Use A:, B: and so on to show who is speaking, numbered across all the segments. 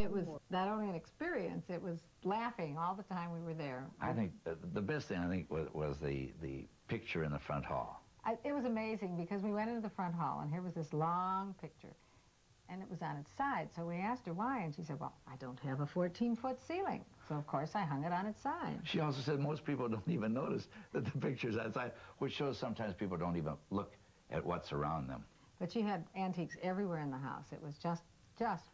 A: It was not only an experience, it was laughing all the time we were there.
B: I think the best thing, I think, was the picture in the front hall.
A: It was amazing because we went into the front hall and here was this long picture and it was on its side. So we asked her why and she said, well, I don't have a 14-foot ceiling. So of course I hung it on its side.
B: She also said most people don't even notice that the picture's outside, which shows sometimes people don't even look at what's around them.
A: But she had antiques everywhere in the house. It was just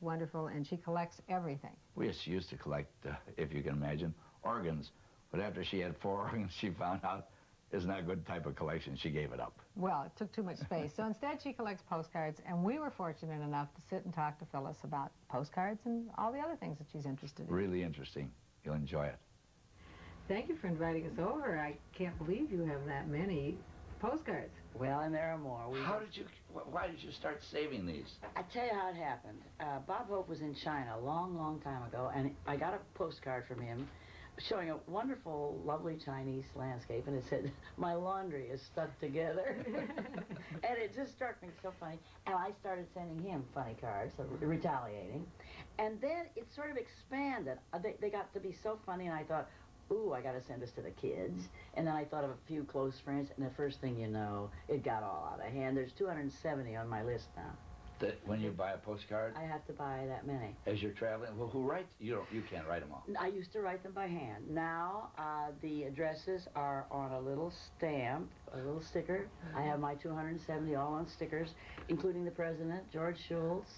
A: wonderful, and she collects everything.
B: We used to collect, if you can imagine, organs. But after she had 4 organs, she found out it's not a good type of collection. She gave it up.
A: Well, it took too much space. So instead, she collects postcards, and we were fortunate enough to sit and talk to Phyllis about postcards and all the other things that she's interested in.
B: Really interesting. You'll enjoy it.
A: Thank you for inviting us over. I can't believe you have that many postcards.
C: Well, and there are more.
B: Why did you start saving these?
C: I tell you how it happened. Bob Hope was in China a long, long time ago, and I got a postcard from him showing a wonderful, lovely Chinese landscape, and it said, my laundry is stuck together. And it just struck me so funny. And I started sending him funny cards, so retaliating. And then it sort of expanded. They got to be so funny, and I thought, ooh, I got to send this to the kids. And then I thought of a few close friends, and the first thing you know, it got all out of hand. There's 270 on my list now.
B: When you buy a postcard?
C: I have to buy that many.
B: As you're traveling? Well, who writes? You can't write them all.
C: I used to write them by hand. Now, the addresses are on a little stamp, a little sticker. I have my 270 all on stickers, including the president, George Shultz,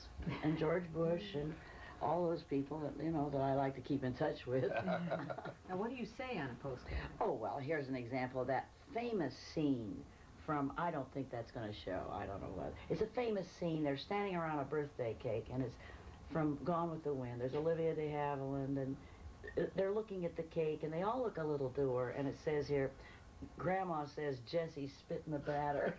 C: and George Bush, and all those people that, you know, that I like to keep in touch with.
A: Now, what do you say on a postcard?
C: Oh, well, here's an example of that famous scene from, I don't think that's going to show, I don't know what. It's a famous scene. They're standing around a birthday cake, and it's from Gone with the Wind. There's Olivia de Havilland, and they're looking at the cake, and they all look a little dour, and it says here, Grandma says Jesse spit in the batter.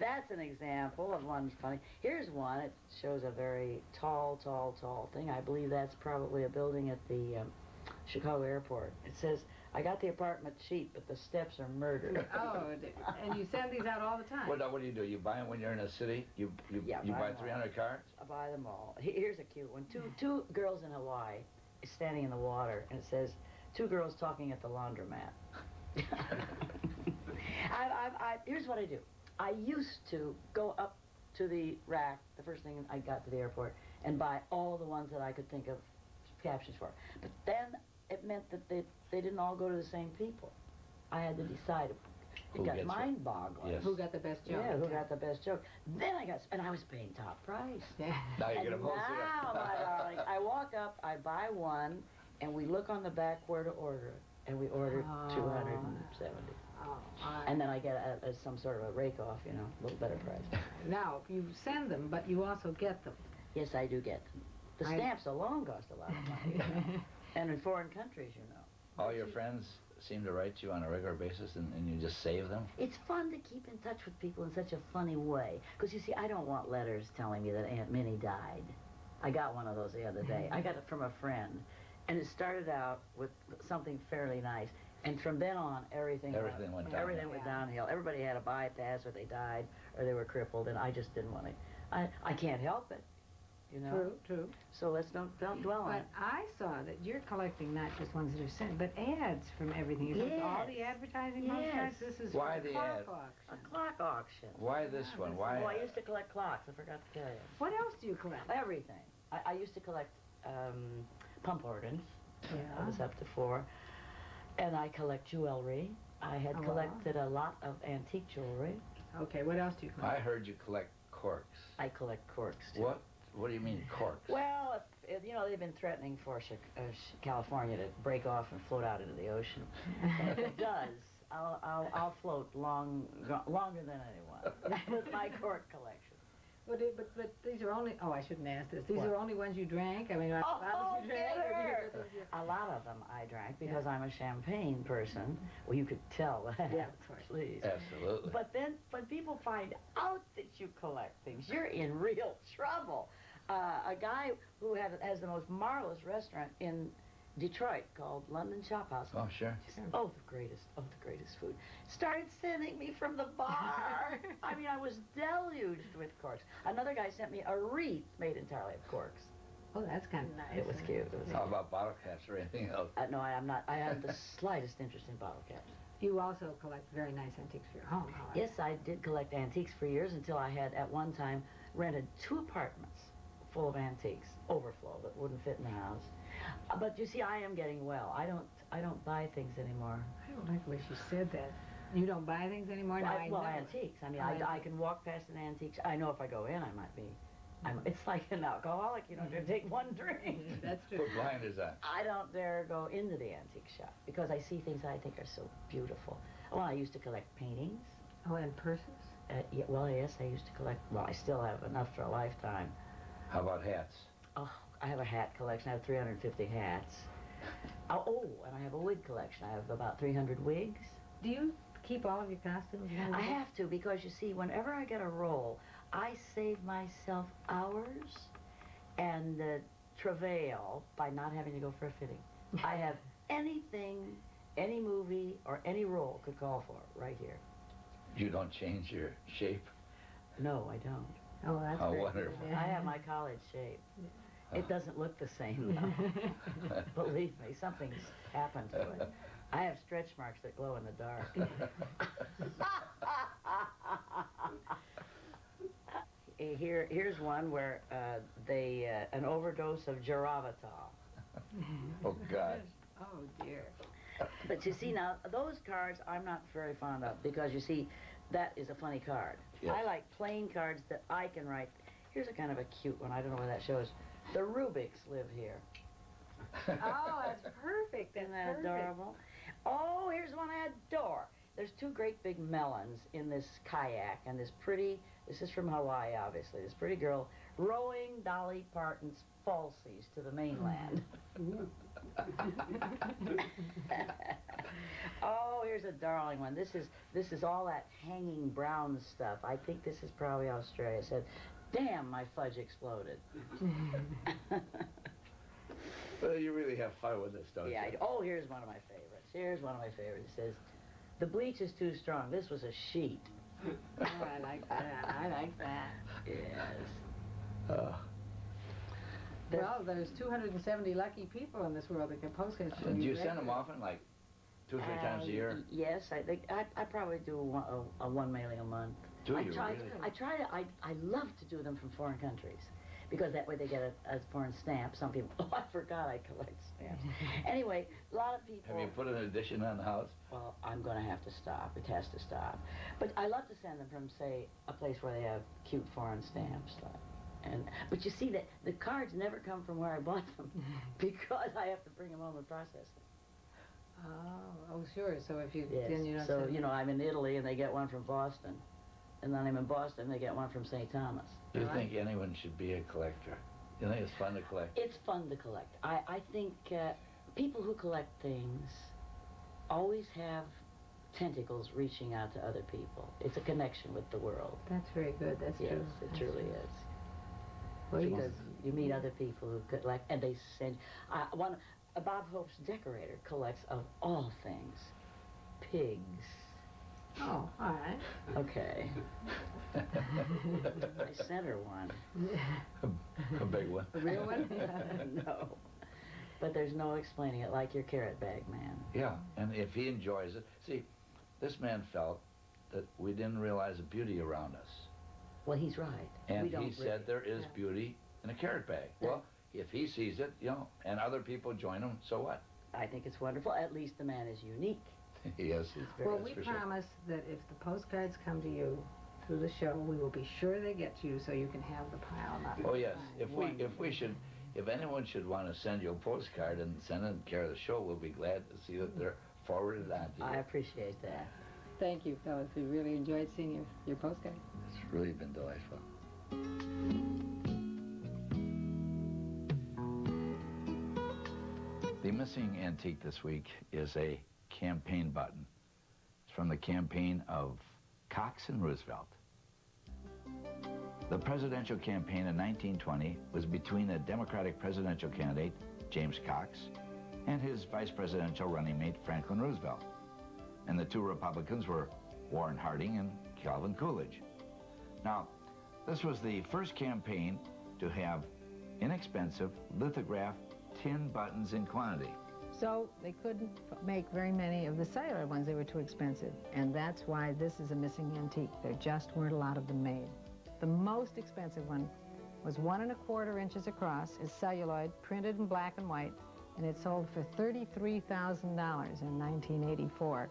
C: That's an example of one funny. Here's one. It shows a very tall, tall, tall thing. I believe that's probably a building at the Chicago airport. It says, I got the apartment cheap, but the steps are murder.
A: Oh, and you send these out all the time?
B: What do you do? You buy them when you're in a city? You buy 300 cards?
C: I buy them all. Here's a cute one. Two girls in Hawaii standing in the water, and it says, 2 girls talking at the laundromat. Here's what I do. I used to go up to the rack, the first thing I got to the airport, and buy all the ones that I could think of captions for. But then it meant that they didn't all go to the same people. I had to decide. It got mind-boggling.
A: Yes. Who got the best joke?
C: Yeah, who got the best joke. Then and I was paying top price.
A: Yeah.
B: Now you get a poster.
C: Now, my darling, I walk up, I buy one, and we look on the back where to order it. And we ordered 270. And then I get some sort of a rake-off, you know, a little better price.
A: Now, you send them, but you also get them.
C: Yes, I do get them. The stamps alone cost a lot of money, you know. And in foreign countries, you know.
B: All your friends seem to write you on a regular basis, and you just save them?
C: It's fun to keep in touch with people in such a funny way. Because, you see, I don't want letters telling me that Aunt Minnie died. I got one of those the other day. I got it from a friend. And it started out with something fairly nice. And from then on, everything went downhill. Everybody had a bypass, or they died, or they were crippled, and I just didn't want to. I can't help it, you know.
A: True.
C: So let's don't dwell on it.
A: But I saw that you're collecting not just ones that are sent, but ads from everything. You collect all the advertising postcards. This is
B: why the
A: clock
B: ad?
A: auction.
C: A clock auction.
B: Why this one? Why?
C: Oh, I used to collect clocks. I forgot to tell you.
A: What else do you collect?
C: Everything. I used to collect pump organs.
A: Yeah.
C: I was up to 4. And I collect jewelry. I had collected a lot of antique jewelry.
A: Okay, what else do you collect?
B: I heard you collect corks.
C: I collect corks, too.
B: What do you mean, corks?
C: Well, you know, they've been threatening for California to break off and float out into the ocean. And if it does, I'll float longer than anyone with my cork collection.
A: But these are only, I shouldn't ask this. These are only ones you drank? I mean, bottles you drank?
C: A lot of them I drank because I'm a champagne person. Well, you could tell that.
A: Yeah, of course.
B: Please. Absolutely.
C: But then when people find out that you collect things, you're in real trouble. A guy who has the most marvelous restaurant in Detroit called London Shop House.
B: Oh, sure.
C: She said, oh, the greatest food. Started sending me from the bar. I mean, I was deluged with corks. Another guy sent me a wreath made entirely of corks.
A: Oh, that's kind of nice.
C: It was cute. It was
B: How about bottle caps or anything else?
C: no, I am not. I have the slightest interest in bottle caps.
A: You also collect very nice antiques for your home, however.
C: Yes, I did collect antiques for years until I had, at one time, rented 2 apartments full of antiques, overflow, that wouldn't fit in the house. But you see, I am getting well. I don't buy things anymore.
A: I don't like the way she said that. You don't buy things anymore?
C: Well,
A: Now I know.
C: antiques. I mean, I can walk past an antique. I know if I go in, I might be. It's like an alcoholic, you know, to take one drink.
A: That's true.
B: Put blinders on.
C: I don't dare go into the antique shop because I see things I think are so beautiful. Well, I used to collect paintings.
A: Oh, and purses?
C: Yeah, well, yes, I used to collect. Well, I still have enough for a lifetime.
B: How about hats?
C: Oh, I have a hat collection. I have 350 hats. Oh, and I have a wig collection. I have about 300 wigs.
A: Do you keep all of your costumes?
C: I have to because, you see, whenever I get a role, I save myself hours and travail by not having to go for a fitting. I have anything, any movie or any role could call for right here.
B: You don't change your shape?
C: No, I don't.
A: Oh, that's
B: How
A: very
B: wonderful.
A: good.
C: I have my college shape. It doesn't look the same, though. Believe me, something's happened to it. I have stretch marks that glow in the dark. Here's one where an overdose of Giravital.
B: Oh, God.
A: Oh, dear.
C: But you see, now, those cards I'm not very fond of because, you see, that is a funny card.
B: Yes.
C: I like plain cards that I can write. Here's a kind of a cute one. I don't know where that shows. The Rubiks live here.
A: Oh, that's perfect. That's
C: Isn't that
A: perfect.
C: adorable? Oh, here's one I adore. There's 2 great big melons in this kayak, and this is from Hawaii, obviously, this pretty girl rowing Dolly Parton's falsies to the mainland. Oh, here's a darling one. This is all that hanging brown stuff. I think this is probably Australia. It said, damn, my fudge exploded.
B: Well, you really have fun with this, don't
C: Yeah,
B: you?
C: oh, here's one of my favorites. Here's one of my favorites. It says, the bleach is too strong. This was a sheet.
A: Oh, I like that. I like that.
C: Yes.
A: Well, there's 270 lucky people in this world that can post it.
B: And do you send them often, like 2 or 3 times a year?
C: Yes, I think I probably do one mailing a month.
B: Do you
C: really? I love to do them from foreign countries because that way they get a foreign stamp. Some people, oh, I forgot I collect stamps. Anyway, a lot of people.
B: Have you put an addition on the house?
C: Well, I'm going to have to stop. It has to stop. But I love to send them from, say, a place where they have cute foreign stamps. But you see that the cards never come from where I bought them because I have to bring them home and process them.
A: Oh, sure. So if you
C: Yes.
A: then you don't
C: So,
A: send
C: you know, I'm in Italy and they get one from Boston. And then I'm in Boston and they get one from St. Thomas.
B: Do you think anyone should be a collector? You think it's fun to collect?
C: It's fun to collect. I think people who collect things always have tentacles reaching out to other people. It's a connection with the world.
A: That's very good. That's
C: Yes,
A: true.
C: it
A: That's
C: truly
A: true.
C: is.
A: Well, you
C: Because you meet other people who collect, and they send. Bob Hope's decorator collects of all things, pigs.
A: Oh, all right.
C: Okay. I sent her one.
B: A big one.
A: A real one?
C: No. But there's no explaining it, like your carrot bag man.
B: Yeah, and if he enjoys it. See, this man felt that we didn't realize the beauty around us.
C: Well, he's right.
B: And
C: We don't
B: he said there is
A: Yeah.
B: beauty in a carrot bag.
C: Yeah.
B: Well, if he sees it, you know, and other people join him, so what?
C: I think it's wonderful. At least the man is unique.
B: Yes.
C: He's very
A: Well,
B: That's
A: we
B: for sure.
A: promise that if the postcards come to you through the show, we will be sure they get to you so you can have the pile. Not
B: Oh yes.
A: fine.
B: If anyone should want to send you a postcard and send it in care of the show, we'll be glad to see that they're forwarded on to you.
C: I appreciate that.
A: Thank you, Phyllis. We really enjoyed seeing your postcard.
B: It's really been delightful. The missing antique this week is a campaign button. It's from the campaign of Cox and Roosevelt. The presidential campaign in 1920 was between the Democratic presidential candidate, James Cox, and his vice presidential running mate, Franklin Roosevelt. And the two Republicans were Warren Harding and Calvin Coolidge. Now, this was the first campaign to have inexpensive lithographed tin buttons in quantity.
A: So they couldn't make very many of the cellular ones. They were too expensive. And that's why this is a missing antique. There just weren't a lot of them made. The most expensive one was 1 1/4 inches across, is celluloid, printed in black and white, and it sold for $33,000 in 1984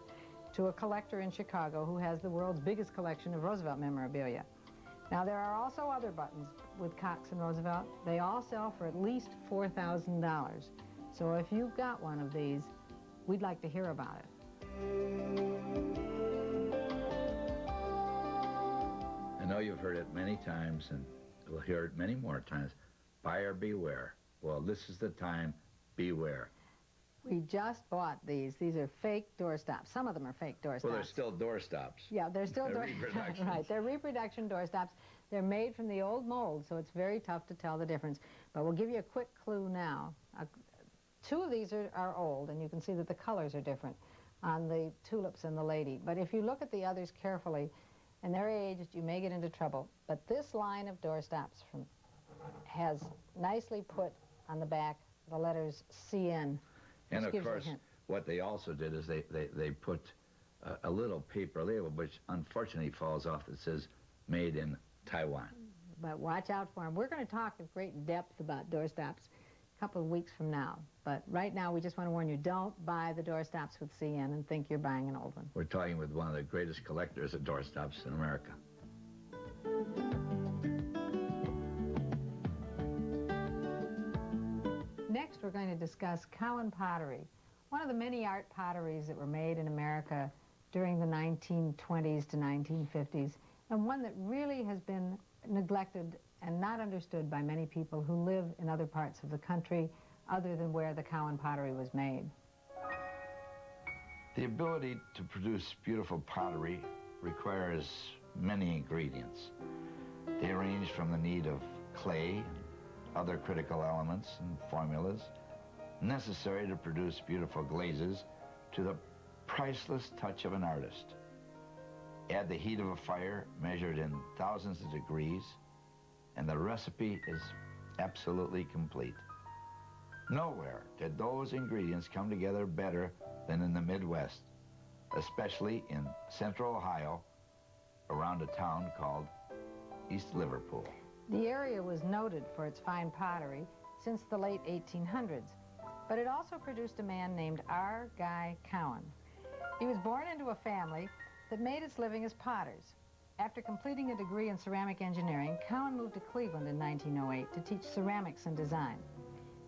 A: to a collector in Chicago who has the world's biggest collection of Roosevelt memorabilia. Now, there are also other buttons with Cox and Roosevelt. They all sell for at least $4,000. So if you've got one of these, we'd like to hear about it.
B: I know you've heard it many times, and we'll hear it many more times. Buyer beware. Well, this is the time, beware.
A: We just bought these. These are fake doorstops. Some of them are fake doorstops.
B: Well, they're still doorstops.
A: Yeah, they're still
B: They're reproductions.
A: Right, they're reproduction doorstops. They're made from the old mold, so it's very tough to tell the difference. But we'll give you a quick clue now. Two of these are old, and you can see that the colors are different on the tulips and the lady. But if you look at the others carefully, and they're aged, you may get into trouble. But this line of doorstops has nicely put on the back the letters CN.
B: And
A: which
B: of
A: gives you a
B: course,
A: hint.
B: what they also did is they put a little paper label, which unfortunately falls off, that says made in Taiwan.
A: But watch out for them. We're going to talk in great depth about doorstops a couple of weeks from now. But right now, we just want to warn you, don't buy the doorstops with CN and think you're buying an old one.
B: We're talking with one of the greatest collectors of doorstops in America.
A: Next, we're going to discuss Cowan pottery, one of the many art potteries that were made in America during the 1920s to 1950s, and one that really has been neglected and not understood by many people who live in other parts of the country other than where the Cowan pottery was made.
B: The ability to produce beautiful pottery requires many ingredients. They range from the need of clay, other critical elements and formulas necessary to produce beautiful glazes, to the priceless touch of an artist. Add the heat of a fire measured in thousands of degrees, and the recipe is absolutely complete. Nowhere did those ingredients come together better than in the Midwest, especially in central Ohio, around a town called East Liverpool.
A: The area was noted for its fine pottery since the late 1800s, but it also produced a man named R. Guy Cowan. He was born into a family that made its living as potters. After completing a degree in ceramic engineering, Cowan moved to Cleveland in 1908 to teach ceramics and design.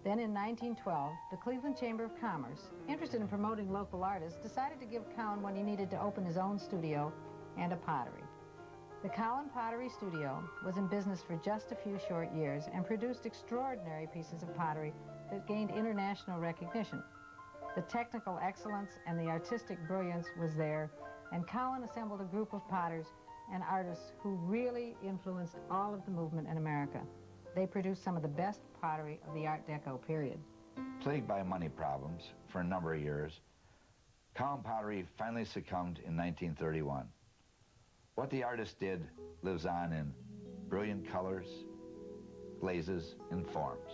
A: Then in 1912, the Cleveland Chamber of Commerce, interested in promoting local artists, decided to give Cowan what he needed to open his own studio and a pottery. The Cowan Pottery Studio was in business for just a few short years and produced extraordinary pieces of pottery that gained international recognition. The technical excellence and the artistic brilliance was there, and Cowan assembled a group of potters and artists who really influenced all of the movement in America. They produced some of the best pottery of the Art Deco period.
B: Plagued by money problems for a number of years, Cowan pottery finally succumbed in 1931. What the artist did lives on in brilliant colors, glazes, and forms.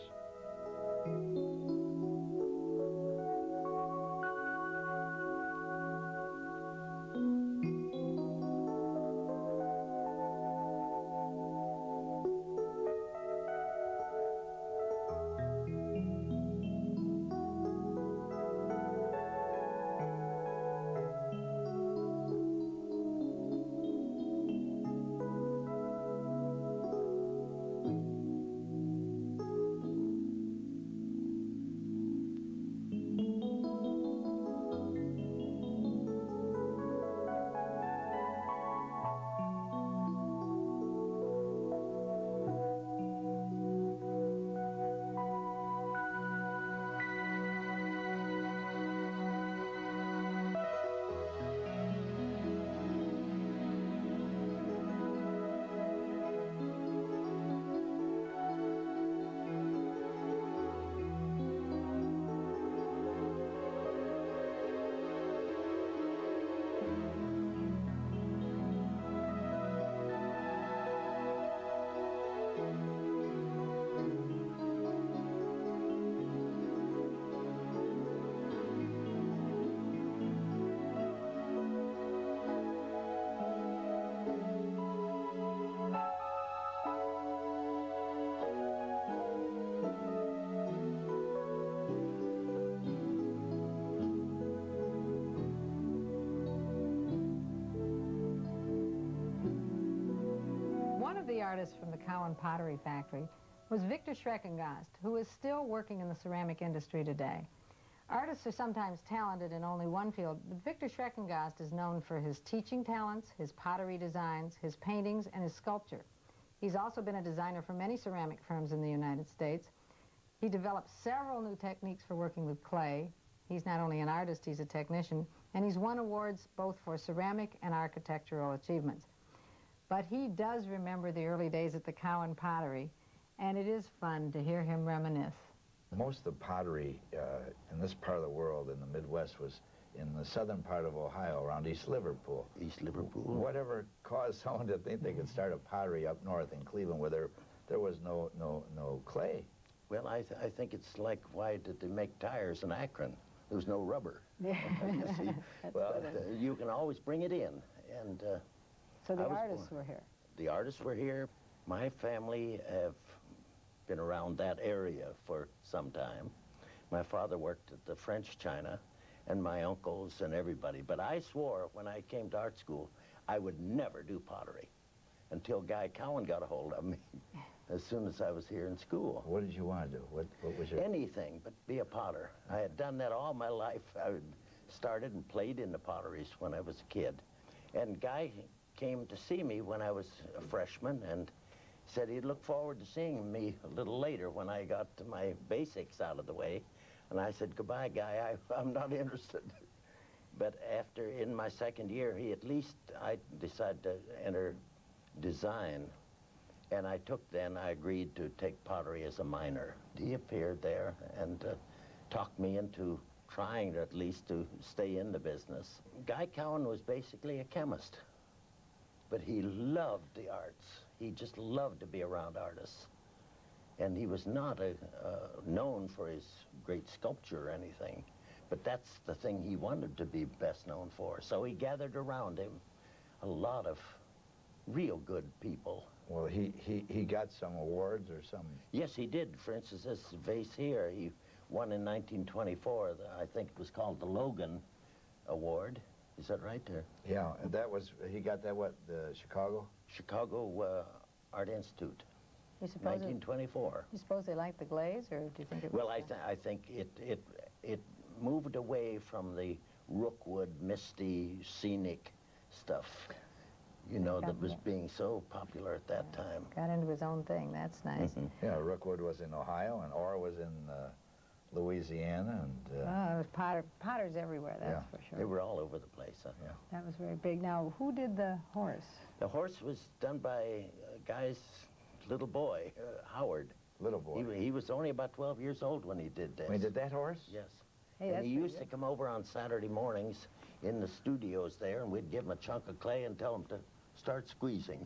A: artist from the Cowan Pottery Factory was Viktor Schreckengost, who is still working in the ceramic industry today. Artists are sometimes talented in only one field, but Viktor Schreckengost is known for his teaching talents, his pottery designs, his paintings, and his sculpture. He's also been a designer for many ceramic firms in the United States. He developed several new techniques for working with clay. He's not only an artist, he's a technician, and he's won awards both for ceramic and architectural achievements. But he does remember the early days at the Cowan Pottery, and it is fun to hear him reminisce.
B: Most of the pottery in this part of the world, in the Midwest, was in the southern part of Ohio, around East Liverpool.
D: East Liverpool.
B: Whatever caused someone to think they could start a pottery up north in Cleveland where there was no clay?
D: Well, I think it's like, why did they make tires in Akron? There was no rubber.
A: Yeah.
D: You see? Well, you can always bring it in. And
A: So the
D: I was
A: artists
D: born-
A: were here.
D: The artists were here. My family have been around that area for some time. My father worked at the French China, and my uncles and everybody. But I swore when I came to art school, I would never do pottery until Guy Cowan got a hold of me as soon as I was here in school.
B: What did you want to do? What was your...
D: Anything but be a potter. I had done that all my life. I started and played in the potteries when I was a kid. And Guy came to see me when I was a freshman and said he'd look forward to seeing me a little later when I got my basics out of the way. And I said, goodbye, Guy, I'm not interested. But after, in my second year, I decided to enter design. And I agreed to take pottery as a minor. He appeared there and talked me into trying at least to stay in the business. Guy Cowan was basically a chemist, but he loved the arts. He just loved to be around artists. And he was not known for his great sculpture or anything, but that's the thing he wanted to be best known for. So he gathered around him a lot of real good people.
B: Well, he got some awards or some...
D: Yes, he did. For instance, this vase here, he won in 1924. I think it was called the Logan Award. Is that right there?
B: Yeah, that was, he got that, what, the Chicago?
D: Chicago Art Institute,
A: You suppose
D: 1924.
A: You suppose they liked the glaze, or do you think it was...
D: Well, I think it moved away from the Rookwood, misty, scenic stuff, you know, that was being so popular at that time.
A: Got into his own thing. That's nice.
D: Mhm.
B: Yeah, Rookwood was in Ohio, and Orr was in Louisiana, and...
A: Oh, it was potters everywhere, that's for sure.
D: They were all over the place. Huh?
B: Yeah.
A: That was very big. Now, who did the horse?
D: The horse was done by a guy's little boy, Howard.
B: Little boy.
D: He was only about 12 years old when he did this.
B: He did that horse?
D: Yes.
A: Hey,
D: And
A: that's
D: he
A: pretty
D: used to come over on Saturday mornings in the studios there, and we'd give him a chunk of clay and tell him to start squeezing.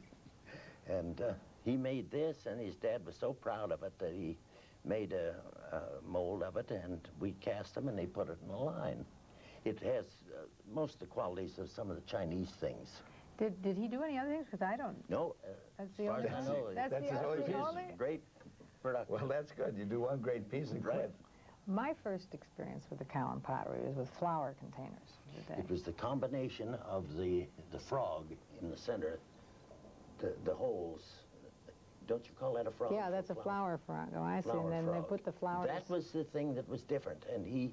D: And he made this, and his dad was so proud of it that he made a mold of it, and we cast them, and they put it in a line. It has most of the qualities of some of the Chinese things.
A: Did he do any other things? Because I don't...
D: No,
A: That's
D: as
A: the
D: far
A: only...
D: as I know,
A: That's
B: That's
A: the
B: his only
A: only...
B: piece.
A: only...
D: great production.
B: Well, that's good. You do one great piece and
D: Right.
B: quit.
A: My first experience with the Cowan pottery was with flower containers.
D: It was the combination of the frog in the center, the holes. Don't you call that a frog?
A: Yeah, that's a flower frog. Oh, I see.
D: Flower
A: And then they
D: frog.
A: put the flowers...
D: That was the thing that was different, and he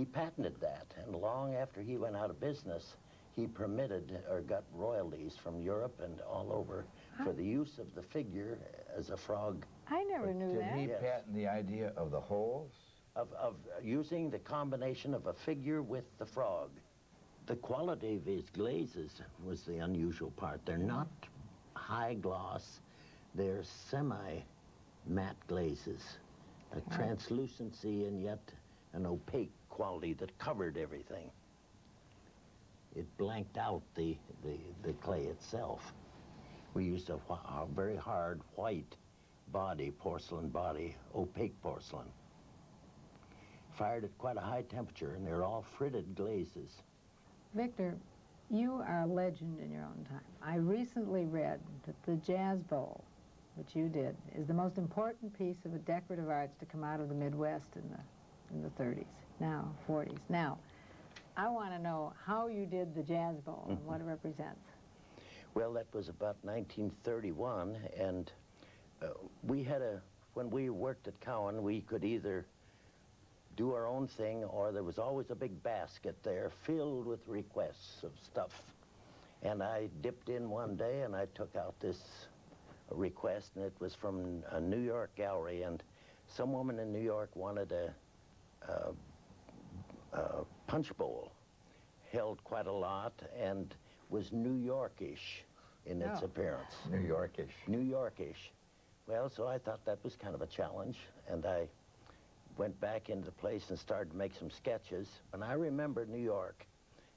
D: patented that. And long after he went out of business, he permitted or got royalties from Europe and all over for the use of the figure as a frog,
A: I never knew
B: Did
A: that.
B: he
D: Yes.
B: patent the idea of the holes?
D: of using the combination of a figure with the frog. The quality of his glazes was the unusual part. They're not high gloss, they're semi-matte glazes, a translucency and yet an opaque quality that covered everything. It blanked out the clay itself. We used a very hard white body, porcelain body, opaque porcelain. Fired at quite a high temperature, and they're all fritted glazes.
A: Victor, you are a legend in your own time. I recently read that the Jazz Bowl, which you did, is the most important piece of decorative arts to come out of the Midwest in the 30s, now 40s. Now, I want to know how you did the Jazz Bowl and what it represents.
D: Well, that was about 1931, and when we worked at Cowan, we could either do our own thing, or there was always a big basket there filled with requests of stuff. And I dipped in one day and I took out this request, and it was from a New York gallery, and some woman in New York wanted a punch bowl, held quite a lot, and was New Yorkish in its appearance.
B: New Yorkish.
D: New Yorkish. Well, so I thought that was kind of a challenge, and I went back into the place and started to make some sketches. And I remember New York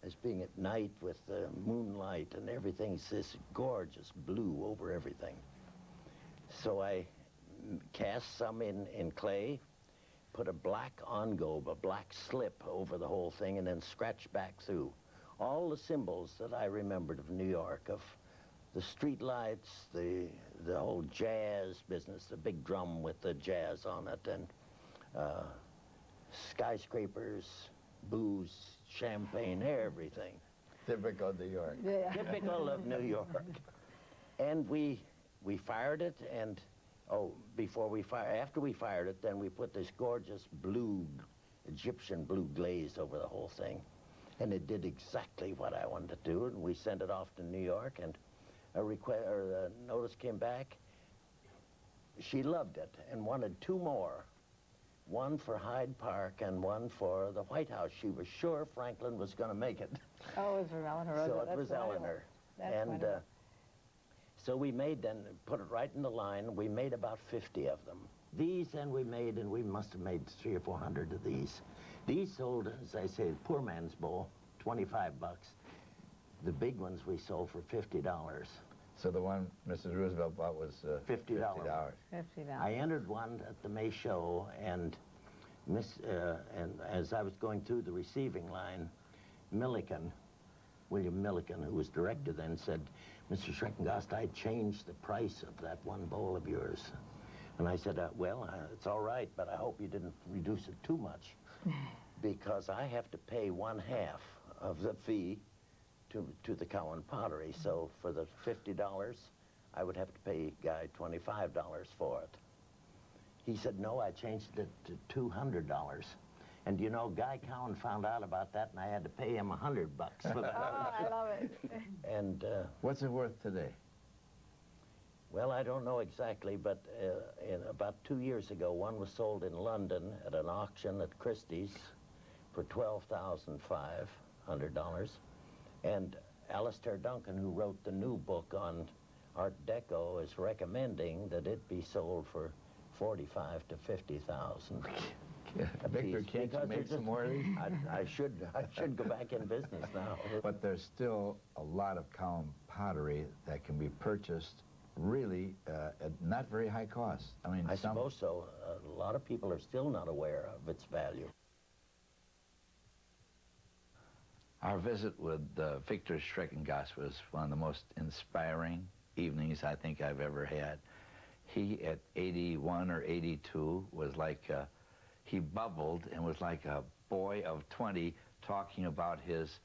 D: as being at night with the moonlight and everything's this gorgeous blue over everything. So I cast some in clay, put a black engobe, a black slip over the whole thing, and then scratched back through all the symbols that I remembered of New York, of the street lights, the whole jazz business, the big drum with the jazz on it, and skyscrapers, booze, champagne, everything.
B: Typical New York.
A: Yeah.
D: Typical of New York. And we fired it, and after we fired it, then we put this gorgeous blue, Egyptian blue glaze over the whole thing. And it did exactly what I wanted to do, and we sent it off to New York, and a notice came back. She loved it and wanted two more. One for Hyde Park and one for the White House. She was sure Franklin was going to make it.
A: Oh, it was from Eleanor Roosevelt.
D: So it was Eleanor. And so we made, then put it right in the line. We made about 50 of them. These then we made, and we must have made 300 or 400 of these. These sold, as I say, poor man's bowl, 25 bucks. The big ones we sold for $50.
B: So the one Mrs. Roosevelt bought was
D: $50.
A: $50.
D: I entered one at the May show, and as I was going through the receiving line, William Milliken, who was director then, said, "Mr. Schreckengost, I changed the price of that one bowl of yours." And I said, well, it's all right, but I hope you didn't reduce it too much, because I have to pay 1/2 of the fee to the Cowan Pottery. So for the $50, I would have to pay Guy $25 for it. He said, no, I changed it to $200. And you know, Guy Cowan found out about that, and I had to pay him $100 for that.
A: Oh, I love it.
D: And
B: what's it worth today?
D: well, I don't know exactly, but about 2 years ago, one was sold in London at an auction at Christie's for $12,500. And Alistair Duncan, who wrote the new book on Art Deco, is recommending that it be sold for $45,000 to $50,000.
B: Victor, can't you make some more of these?
D: I should go back in business now.
B: But there's still a lot of Cowan pottery that can be purchased really at not very high cost. I mean,
D: I suppose so. A lot of people are still not aware of its value.
B: Our visit with Viktor Schreckengost was one of the most inspiring evenings I think I've ever had. He, at 81 or 82, was like, he bubbled and was like a boy of 20 talking about his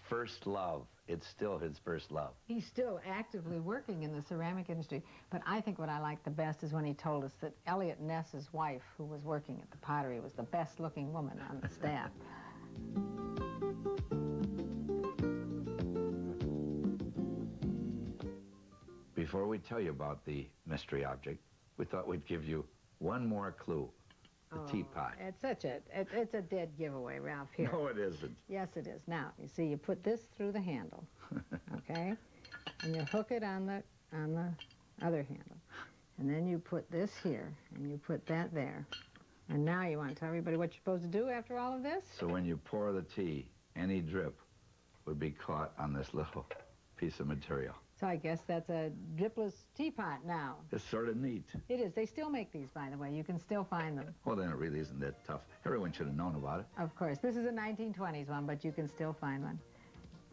B: first love. It's still his first love.
A: He's still actively working in the ceramic industry, but I think what I like the best is when he told us that Elliot Ness's wife, who was working at the pottery, was the best-looking woman on the staff.
B: Before we tell you about the mystery object, we thought we'd give you one more clue. The teapot.
A: It's a dead giveaway, Ralph, here.
B: No, it isn't.
A: Yes, it is. Now, you see, you put this through the handle, okay? And you hook it on the other handle. And then you put this here, and you put that there. And now you want to tell everybody what you're supposed to do after all of this?
B: So when you pour the tea, any drip would be caught on this little piece of material.
A: So I guess that's a dripless teapot now.
B: It's sort of neat.
A: It is. They still make these, by the way. You can still find them.
B: Well, then it really isn't that tough. Everyone should have known about it.
A: Of course. This is a 1920s one, but you can still find one.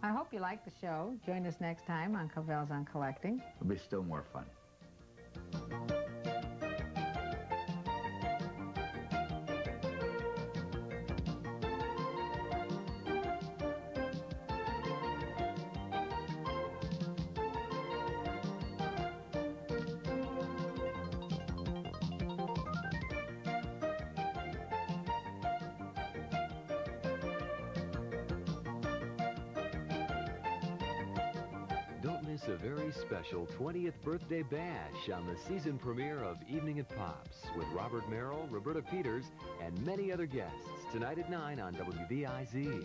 A: I hope you like the show. Join us next time on Kovels on Collecting.
B: It'll be still more fun.
E: miss a very special 20th birthday bash on the season premiere of Evening at Pops with Robert Merrill, Roberta Peters, and many other guests tonight at 9 on WVIZ.